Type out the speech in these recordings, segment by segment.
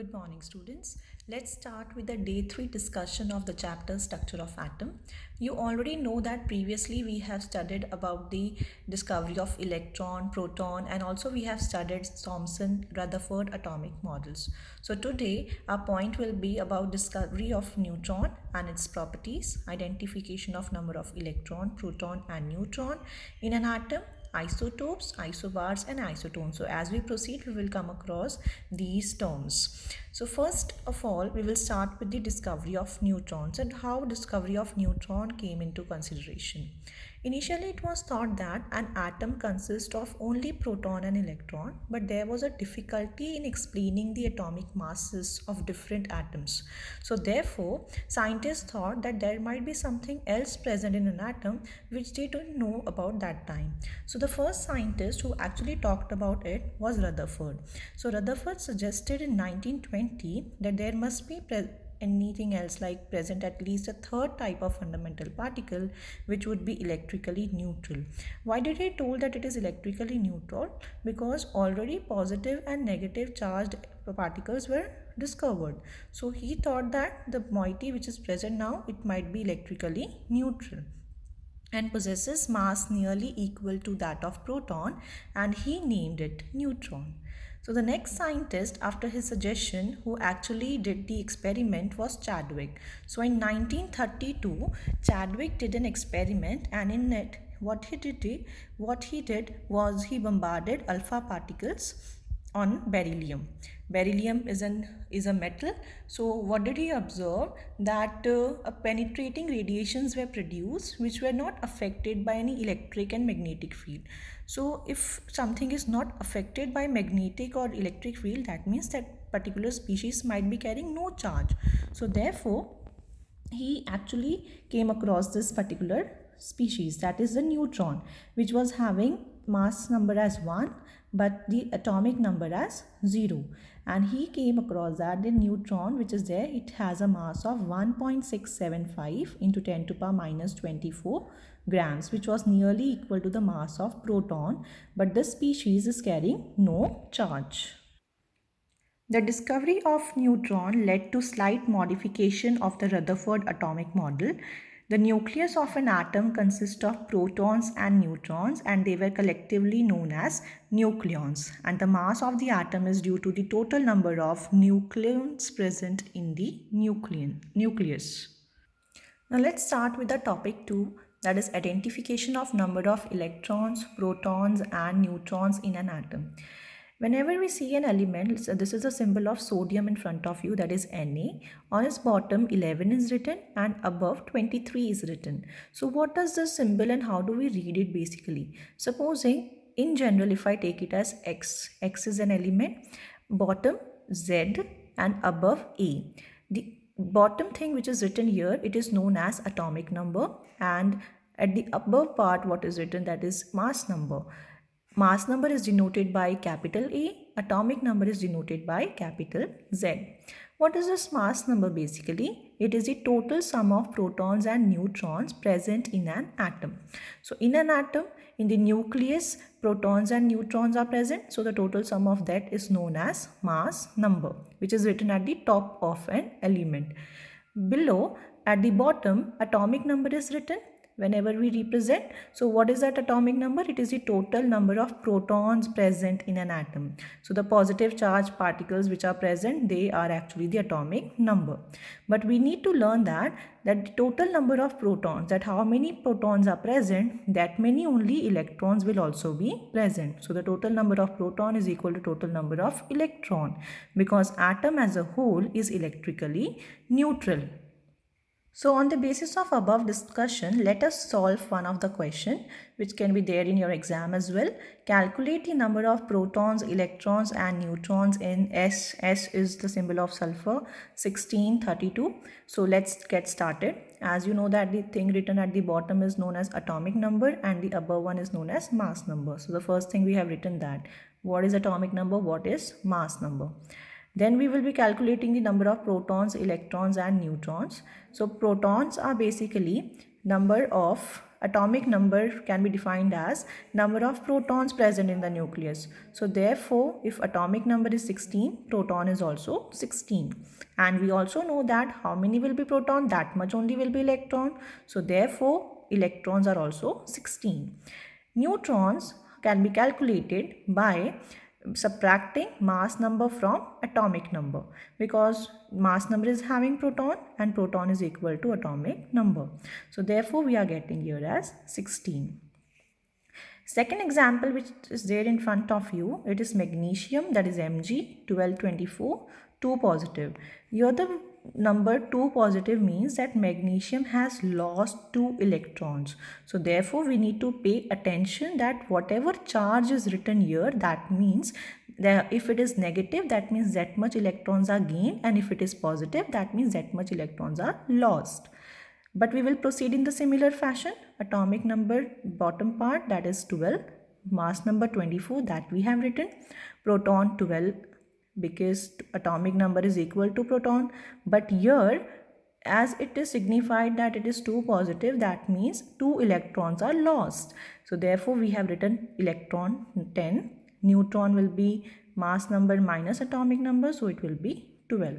Good morning, students. Let's start with the day 3 discussion of the chapter Structure of Atom. You already know that previously we have studied about the discovery of electron, proton, and also we have studied Thomson-Rutherford atomic models. So today our point will be about discovery of neutron and its properties, identification of number of electron, proton, and neutron in an atom, isotopes, isobars, and isotones. So as we proceed, we will come across these terms. So first of all, we will start with the discovery of neutrons and how discovery of neutron came into consideration. Initially, it was thought that an atom consists of only proton and electron, but there was a difficulty in explaining the atomic masses of different atoms. So therefore, scientists thought that there might be something else present in an atom which they don't know about that time. So the first scientist who actually talked about it was Rutherford. So Rutherford suggested in 1920 that there must be anything else like present at least a third type of fundamental particle which would be electrically neutral. Why did he told that it is electrically neutral? Because already positive and negative charged particles were discovered. So he thought that the moiety which is present now, it might be electrically neutral and possesses mass nearly equal to that of proton, and he named it neutron. So the next scientist after his suggestion who actually did the experiment was Chadwick. So in 1932 Chadwick did an experiment, and in it what he did was he bombarded alpha particles on beryllium. Beryllium is a metal. So what did he observe? That penetrating radiations were produced which were not affected by any electric and magnetic field. So if something is not affected by magnetic or electric field, that means that particular species might be carrying no charge. So therefore he actually came across this particular species, that is the neutron, which was having mass number as 1 but the atomic number as 0, and he came across that the neutron which is there, it has a mass of 1.675 into 10 to power minus 24 grams, which was nearly equal to the mass of proton, but this species is carrying no charge. The discovery of neutron led to slight modification of the Rutherford atomic model. The nucleus of an atom consists of protons and neutrons, and they were collectively known as nucleons. And the mass of the atom is due to the total number of nucleons present in the nucleus. Now let's start with the topic 2, that is identification of number of electrons, protons, and neutrons in an atom. Whenever we see an element, so this is a symbol of sodium in front of you, that is Na. On its bottom 11 is written and above 23 is written. So what does this symbol and how do we read it basically? Supposing in general if I take it as X is an element, bottom Z and above A. The bottom thing which is written here, it is known as atomic number, and at the above part what is written, that is mass number. Mass number is denoted by capital A, atomic number is denoted by capital Z. What is this mass number basically? It is the total sum of protons and neutrons present in an atom. So in an atom, in the nucleus, protons and neutrons are present. So the total sum of that is known as mass number, which is written at the top of an element. Below, at the bottom, atomic number is written whenever we represent. So what is that atomic number? It is the total number of protons present in an atom. So the positive charged particles which are present, they are actually the atomic number. But we need to learn that the total number of protons, that how many protons are present, that many only electrons will also be present. So the total number of proton is equal to total number of electron, because atom as a whole is electrically neutral. So on the basis of above discussion, let us solve one of the question which can be there in your exam as well. Calculate the number of protons, electrons and neutrons in S. S is the symbol of sulfur, 1632. So let's get started. As you know that the thing written at the bottom is known as atomic number and the above one is known as mass number. So the first thing we have written that. What is atomic number? What is mass number? Then we will be calculating the number of protons, electrons and neutrons. So protons are basically number of atomic number can be defined as number of protons present in the nucleus. So therefore, if atomic number is 16, proton is also 16. And we also know that how many will be proton, that much only will be electron. So therefore, electrons are also 16. Neutrons can be calculated by subtracting mass number from atomic number, because mass number is having proton and proton is equal to atomic number. So therefore we are getting here as 16. Second example which is there in front of you, it is magnesium, that is Mg1224, 2 positive. Here the number 2 positive means that magnesium has lost 2 electrons. So therefore we need to pay attention that whatever charge is written here, that means that if it is negative, that means that much electrons are gained, and if it is positive, that means that much electrons are lost. But we will proceed in the similar fashion. Atomic number bottom part, that is 12, mass number 24, that we have written, proton 12 because atomic number is equal to proton. But here as it is signified that it is 2 positive, that means 2 electrons are lost. So therefore we have written electron 10, neutron will be mass number minus atomic number, so it will be 12.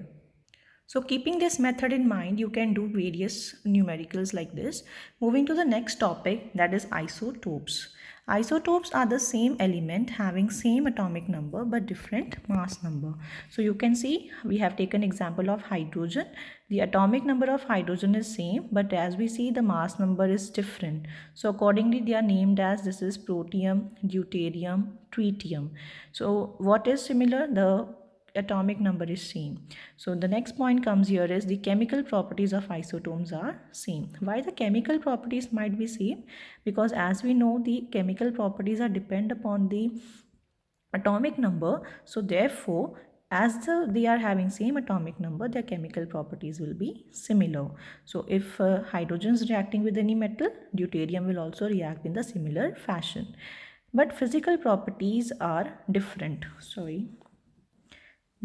So keeping this method in mind, you can do various numericals like this. Moving to the next topic, that is isotopes. Isotopes are the same element having same atomic number but different mass number. So you can see we have taken example of hydrogen. The atomic number of hydrogen is same, but as we see the mass number is different. So accordingly they are named as, this is protium, deuterium, tritium. So what is similar? The atomic number is same. So the next point comes here is the chemical properties of isotopes are same. Why the chemical properties might be same? Because as we know, the chemical properties are depend upon the atomic number. So therefore, as they are having same atomic number, their chemical properties will be similar. So if hydrogen is reacting with any metal, deuterium will also react in the similar fashion. But physical properties are different.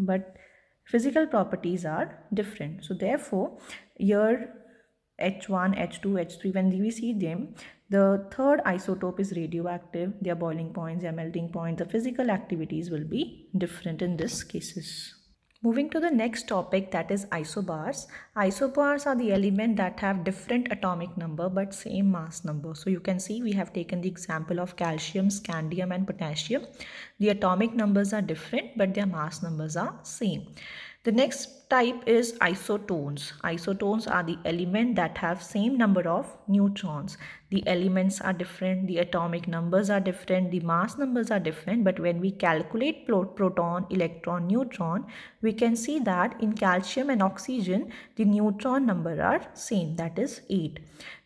But physical properties are different. So therefore here H1, H2, H3, when we see them, the third isotope is radioactive, their boiling points, their melting point, the physical activities will be different in these cases. Moving to the next topic, that is isobars. Isobars are the element that have different atomic number but same mass number. So you can see we have taken the example of calcium, scandium and potassium. The atomic numbers are different but their mass numbers are same. The next type is isotones. Isotones are the element that have same number of neutrons. The elements are different, the atomic numbers are different, the mass numbers are different, but when we calculate proton, electron, neutron, we can see that in calcium and oxygen, the neutron number are same, that is 8.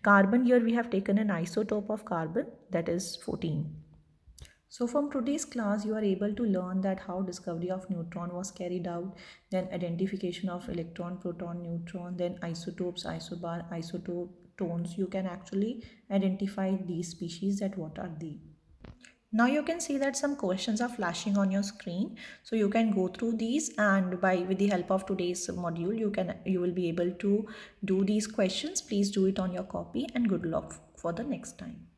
Carbon, here we have taken an isotope of carbon, that is 14. So from today's class, you are able to learn that how discovery of neutron was carried out, then identification of electron, proton, neutron, then isotopes, isobar, isotones. You can actually identify these species, that what are they. Now you can see that some questions are flashing on your screen. So you can go through these, and with the help of today's module, you will be able to do these questions. Please do it on your copy, and good luck for the next time.